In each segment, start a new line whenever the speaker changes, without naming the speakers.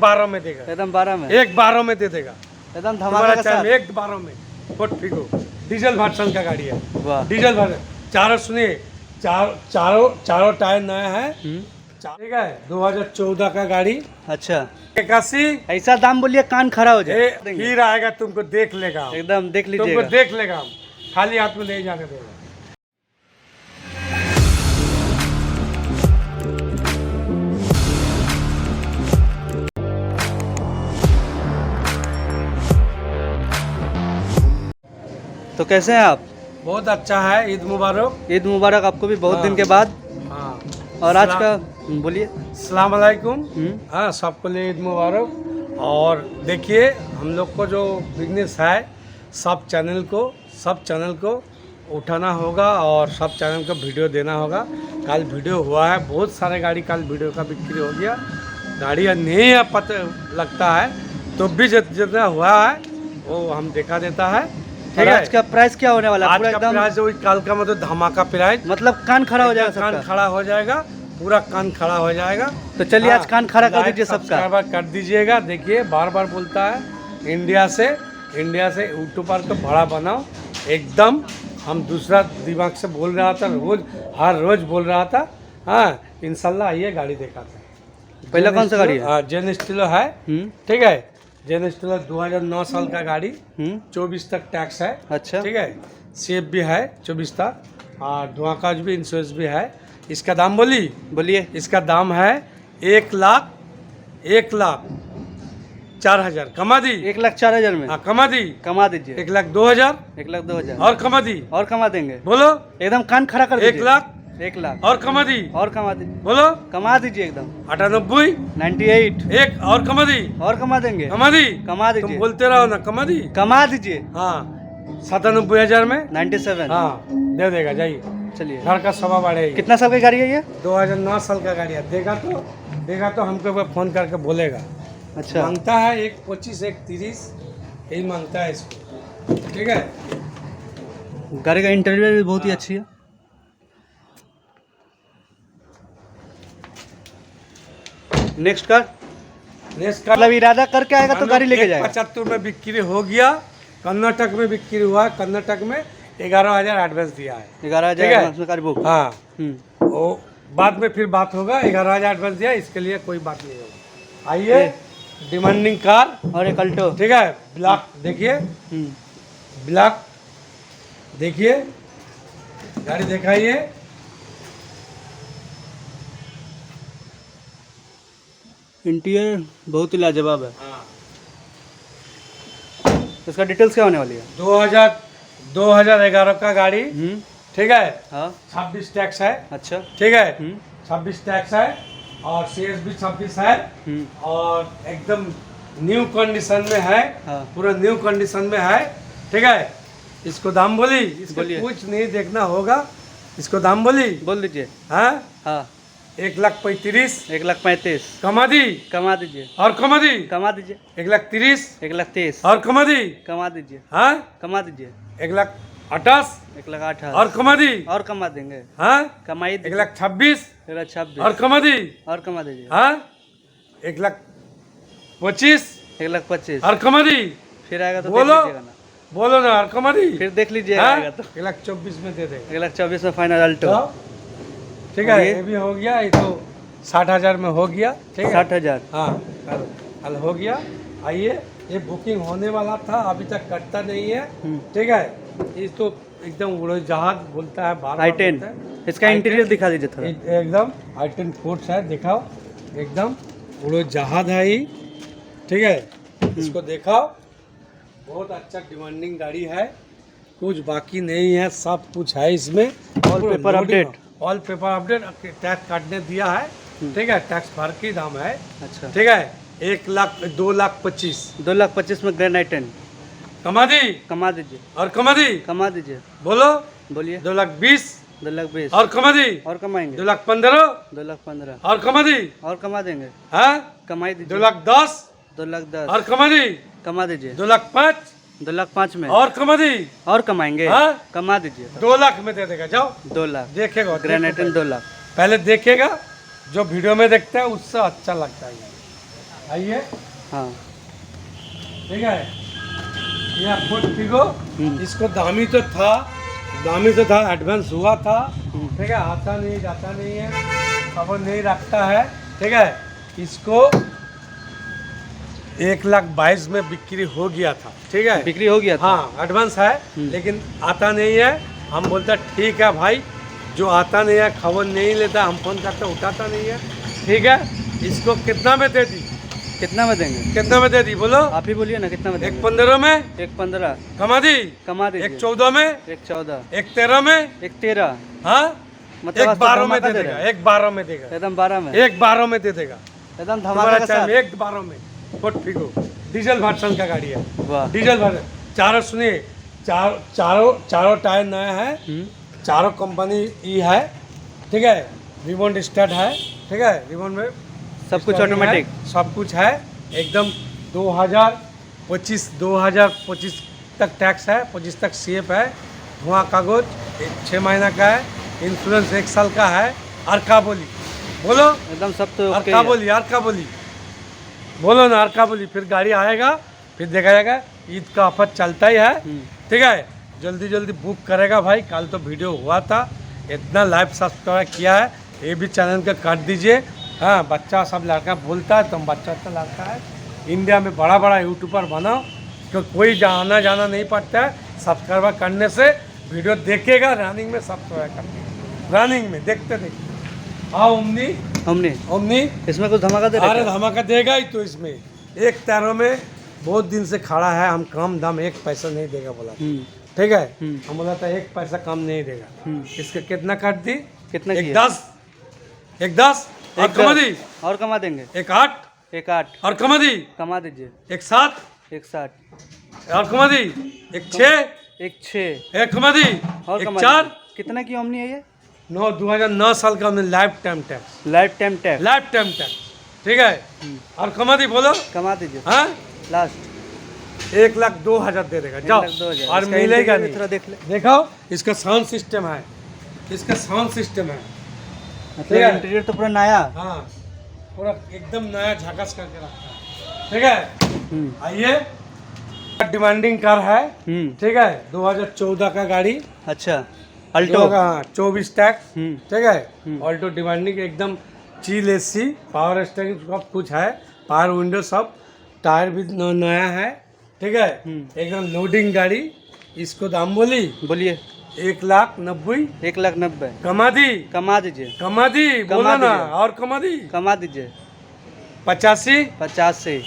12 में देगा,
एकदम 12 में,
एक 12 में दे देगा
एकदम धमाका के साथ।
एक 12 में फोर्ट फिगो डीजल वर्जन का गाड़ी है।
वाह,
डीजल वर्जन, चारों सुनिए, चारों टायर नया है। ठीक है, 2014 का गाड़ी।
अच्छा,
81।
ऐसा दाम बोलिए कान खड़ा हो जाए।
फिर आएगा, तुमको देख लेगा,
एकदम देख
तुमको
लीजिएगा।
देख लेगा, खाली हाथ में नहीं जाने देगा।
तो कैसे हैं आप?
बहुत अच्छा है, ईद मुबारक।
ईद मुबारक आपको भी बहुत
हाँ।
दिन के बाद।
हाँ,
और आज का बोलिए।
अस्सलाम वालेकुम। हाँ, सबको लिए ईद मुबारक। और देखिए, हम लोग को जो बिजनेस है, सब चैनल को उठाना होगा और सब चैनल को वीडियो देना होगा। कल वीडियो हुआ है, बहुत सारे गाड़ी कल वीडियो का बिक्री हो गया। गाड़ी नहीं है, पता लगता है, तो भी जितना हुआ है वो हम दिखा देता है।
और आज का प्राइस क्या होने वाला है?
आज का प्राइस वही कल का मतलब धमाका प्राइस,
मतलब कान खड़ा हो जाएगा,
कान खड़ा हो जाएगा, पूरा कान खड़ा हो जाएगा।
तो चलिए आज कान खड़ा कर दीजिए सबका,
कर दीजिएगा। देखिए, बार बार बोलता है, इंडिया से यूट्यूबर को बड़ा बनाओ एकदम। हम दूसरा दिमाग से बोल रहा था, हर रोज बोल रहा था। हाँ, इंशाल्लाह आइए, गाड़ी दिखाते हैं।
पहला कौन सा गाड़ी है?
जेन स्टीलो है। ठीक है, जेन स्टीलो 2009 साल का गाड़ी, 24 तक टैक्स है।
अच्छा,
ठीक है, सेफ भी है 24 तक, और धुआंकाज भी, इंश्योरेंस भी है। इसका दाम बोलिए। इसका दाम है 1,04,000। कमा दी?
1,04,000 में।
हाँ, कमा दी।
कमा दीजिए।
1,02,000।
1,02,000
और कमा दी।
और कमा देंगे।
बोलो।
एकदम कान खड़ा कर दीजिए।
1,00,000 और कमा दी।
और कमा दीजिए।
बोलो।
कमा दीजिए एकदम।
98,
98
एक और कमा दी।
और कमा देंगे।
कमा दी।
कमा
तुम
दीजिए।
बोलते रहो ना, कमा दी।
कमा दीजिए।
हाँ, 97,000 में
97।
हाँ दे देगा। जाइए,
चलिए।
घर का सवा बढ़ेगी।
कितना साल की गाड़ी है ये?
2009 साल का गाड़ी है। देगा तो हमको वो फोन करके बोलेगा।
अच्छा,
मांगता है 1,25, 1,30, यही मांगता है इसको। ठीक है,
गाड़ी का इंटीरियर भी बहुत ही अच्छी है। नेक्स्ट कार मतलब इरादा करके आएगा तो गाड़ी लेके जाएगा।
75 में बिक्री हो गया। कर्नाटक में बिक्री हुआ है। कर्नाटक में 11,000 एडवांस दिया है।
11,000 में गाड़ी बुक।
हाँ, वो बाद में फिर बात होगा। 11,000 एडवांस दिया, इसके लिए कोई बात नहीं होगा। आइए, डिमांडिंग कार
और एक अल्टो।
ठीक है, ब्लैक देखिए, ब्लैक देखिए, गाड़ी दिखाइए।
इंटीरियर बहुत ही लाजवाब है।
हाँ,
इसका डिटेल्स क्या होने वाली है?
2011 का गाड़ी। ठीक है,
हाँ,
26 टैक्स है।
अच्छा,
ठीक है, 26 टैक्स है और सीएस भी 26 है और एकदम न्यू कंडीशन में है।
हाँ।
पूरा न्यू कंडीशन में है। ठीक है, इसको दाम बोलिए। इसको कुछ नहीं देखना होगा, इसको दाम
बोल दीजिए।
हाँ,
हाँ,
1,35,000।
1,35,000
कमा दी।
कमा दीजिए।
और कमा दी।
कमा दीजिए।
1,30,000
1,30,000
और कमा दी।
कमा दीजिए।
हाँ,
कमा दीजिए।
1,28,000
1,08,000
और कमा दी।
और कमा देंगे।
हाँ,
कमाई
1,26,000
1,26,000
और कमा दी।
और कमा दीजिए।
हाँ, 1,25,000
1,25,000
और कमा दी।
फिर आएगा तो देख
बोलो,
लीजिएगा ना।
बोलो ना, और कमा दी।
फिर देख लीजिएगा
हाँ?
आएगा तो।
1,24,000 में दे देगा।
1,24,000 में फाइनल अल्टो।
ठीक है, ये भी हो गया। ये तो 60,000 में हो गया। ठीक है,
60,000।
हाँ, कल हो गया। आइए, ये बुकिंग होने वाला था, अभी तक कटता नहीं है। ठीक है, ये तो एकदम उड़ोजहाज बोलता है, बार
i10 इसका इंटीरियर दिखा दीजिए थोड़ा।
एकदम i10 कोर्स है, दिखाओ। एकदम उड़ोजहाज है ये। ठीक है, इसको दिखाओ। बहुत अच्छा डिमांडिंग गाड़ी है, कुछ बाकी नहीं है, सब कुछ है इसमें।
All paper update.
All paper update, tax काटने दिया है। ठीक है, टैक्स भर के दाम है।
अच्छा,
ठीक है, 2,25,000
2,25,000 में ग्रैंड i10
कमा दी।
कमा दीजिए।
और कमा दी।
कमा दीजिए।
बोलो।
बोलिए।
2,20,000
2,20,000
और कमा दी।
और कमाएंगे।
2,15,000
2,15,000
और कमा दी।
और कमा देंगे।
हाँ,
कमाई दीजिए।
2,10,000
2,10,000
और कमा दी।
कमा दीजिए।
2,05,000
2,05,000 में
और कमा दी।
और कमाएंगे।
हाँ?
कमा दीजिए।
2,00,000 में दे देगा। जाओ,
2,00,000
देखेगा।
Grand i10 2,00,000।
पहले देखेगा, जो वीडियो में देखता है उससे अच्छा लगता है। आइए,
हाँ
ठीक है। ये फुट फिगो, इसको दामी तो था, एडवांस हुआ था, ठीक है। आता नहीं जाता नहीं है, खबर नहीं रखता है, ठीक है। इसको 1,22,000 में बिक्री हो गया था, ठीक है।
बिक्री हो गया था।
हाँ एडवांस है, लेकिन आता नहीं है। हम बोलते ठीक है भाई, जो आता नहीं है खबर नहीं लेता, हम फोन करते उठाता नहीं है, ठीक है। इसको कितना में दे दी?
कितना में देंगे?
कितना में दे दी बोलो?
आप ही बोलिए ना, कितना में देंगे?
1,15 में,
1,15
कमा दी।
कमा दीजिए।
1,14 में,
1,14
1,13 में,
1,13
हाँ,
मतलब
1,12 में दे देगा, 1,12 में देगा,
एकदम 12 में,
1,12 में दे देगा
एकदम धमाका
तुम्हारा
के
चाहे
साथ।
1,12 में। फुट फिगो डीजल वर्जन का गाड़ी है,
वाह।
Diesel version. चारों सुनिए, चारों टायर नया है, चारों कंपनी ई है, ठीक है। रिमोट स्टार्ट है, ठीक है। रिमोट में
सब कुछ
स्टार्टिंग
ऑटोमेटिक,
है, सब कुछ है एकदम। 2025 तक टैक्स है, 25 तक सीएफ है, धुआं कागज 6 महीना का है, इंश्योरेंस 1 साल का है। अर्का बोली बोलो,
एकदम सब तो ओके
अर्का
है।
बोली, अर्का बोली बोलो ना, अर्का बोली। फिर गाड़ी आएगा, फिर देखा जाएगा। ईद का ऑफर चलता ही है, ठीक है। जल्दी जल्दी बुक करेगा भाई। कल तो वीडियो हुआ था, इतना लाइव सब्सक्राइब किया है, ये भी चैनल का काट दीजिए। हाँ, बच्चा सब लड़का बोलता है, तुम बच्चा तो लड़का है, इंडिया में बड़ा बड़ा यूट्यूबर बनाओ, क्योंकि कोई जाना नहीं पड़ता है। सब्सक्राइबर करने से वीडियो देखेगा, रनिंग में सब्सक्राइब करके, रनिंग में देखते देखते। हाँ ओमनी
इसमें कुछ धमाका दे रहे
अरे
हैं?
धमाका देगा ही तो इसमें। 1,13 में बहुत दिन से खड़ा है, हम कम दाम 1 पैसा नहीं देगा बोला, ठीक है। हम बोला था 1 पैसा कम नहीं देगा। इसका कितना काट दी?
कितना
एक
किया?
10 और कमा दी,
और कमा देंगे।
1,8
1,8
और कमा दी,
कमा दीजिए।
1,7
1,60
और कमा दी, 1,6
1,6
एक कमा दी,
और कमा
1,4
दीजिए। कितना की ओमनी है ये?
2009 साल का हमने लाइफ टाइम टैक्स, ठीक है। और कमा दी बोलो,
कमा दीजिए।
हाँ
लास्ट
1,02,000 दे देगा, जाओ।
1,02,000
और
इसका
मिलेगा
इंटीरियर
नहीं।
थोड़ा देख ले।
देखो इसका साउंड सिस्टम है, इसका साउंड सिस्टम है,
मतलब इंटीरियर तो पूरा नया।
हाँ पूरा एकदम नया झकास करके रखा है, ठीक है। आइए, डिमांडिंग कार है, ठीक है। 2014 का गाड़ी,
अच्छा अल्टो
का 24 टैक्स,
हम्म।
ठीक है। ऑल्टो डिमांडिंग एकदम चिल एसी, पावर स्टीयरिंग सब कुछ है, पावर विंडो सब, टायर भी नया है, ठीक है। एकदम लोडिंग गाड़ी। इसको दाम बोलिए 1,90,000
1,90,000
कमा दी,
कमा दीजिए।
बोला ना, और कमा दी
कमा दीजिए
85,
50 से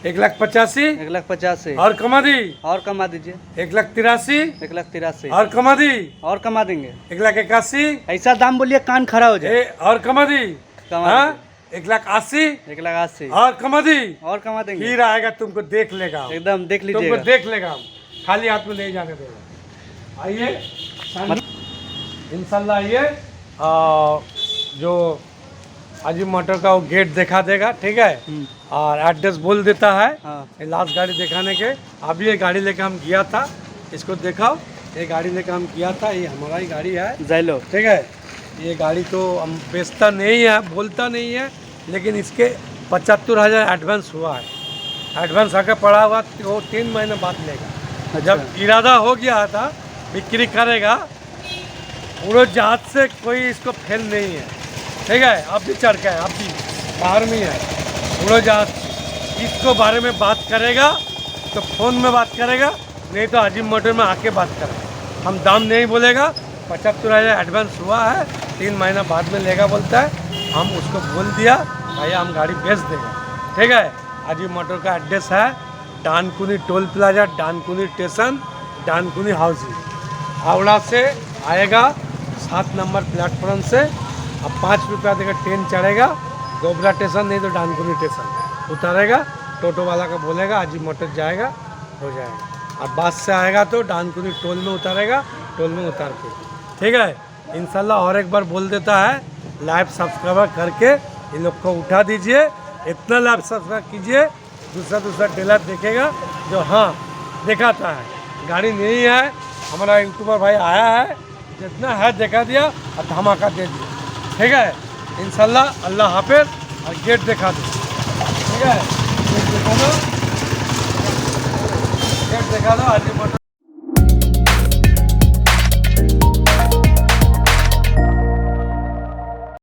1,85,000
1,50,000 से
और कमा दी,
और कमा दीजिए
1,83,000
1,83,000
और कमा दी,
और कमा देंगे।
1,81,000
ऐसा दाम बोलिए कान खड़ा हो जाए।
और कमा दी,
कमा
हाँ 1,80,000
1,80,000
और कमा दी।
और कमा देंगे।
फिर आएगा, तुमको देख लेगा,
एकदम देख
तुमको
लीजिएगा।
देख लेगा, खाली हाथ में नहीं जाने देगा। आइए इंशाल्लाह, आइए। जो अजीम मोटर का वो गेट दिखा देगा, ठीक है। और एड्रेस बोल देता है,
हाँ।
लास्ट गाड़ी दिखाने के। अभी ये गाड़ी लेके हम गया था, इसको दिखाओ। ये गाड़ी लेके हम गया था, ये हमारा ही गाड़ी है,
जैलो,
ठीक है। ये गाड़ी तो हम बेचता नहीं है, बोलता नहीं है, लेकिन इसके 75,000 एडवांस हुआ है। एडवांस आके पड़ा हुआ, वो 3 महीने बाद लेगा। जब इरादा हो गया था बिक्री करेगा, उड़ोजहाज से कोई इसको फेल नहीं है, ठीक है। अब भी चढ़ के है, अब भी बाहर में है उड़ोजहाज। इसको बारे में बात करेगा तो फ़ोन में बात करेगा, नहीं तो अजीम मोटर में आके बात करेगा। हम दाम नहीं बोलेगा, 75,000 एडवांस हुआ है, 3 महीना बाद में लेगा बोलता है। हम उसको बोल दिया भैया हम गाड़ी बेच देंगे, ठीक है। अजीम मोटर का एड्रेस है Dankuni toll plaza, Dankuni station, Dankuni housing. Howrah से आएगा 7 नंबर प्लेटफॉर्म से, अब 5 रुपया देकर ट्रेन चढ़ेगा, गोबरा स्टेशन नहीं तो डानकुनी स्टेशन उतारेगा। टोटो वाला का बोलेगा अजीम मोटर जाएगा, हो जाएगा। और बस से आएगा तो डानकुनी टोल में उतारेगा, टोल में उतार के, ठीक है। इंशाल्लाह और एक बार बोल देता है, लाइव सब्सक्राइबर करके इन लोग को उठा दीजिए। इतना लाइव सब्सक्राइब कीजिए, दूसरा डीलर देखेगा जो हाँ दिखाता है। गाड़ी नहीं है, हमारा यूट्यूबर भाई आया है, जितना है दिखा दिया और धमाका दे दिया, ठीक है। इंशाल्लाह अल्लाह हाफिज़। और गेट दिखा दो। ठीक है, एक दिखा दो, एक दिखा दो, हाजी मोटर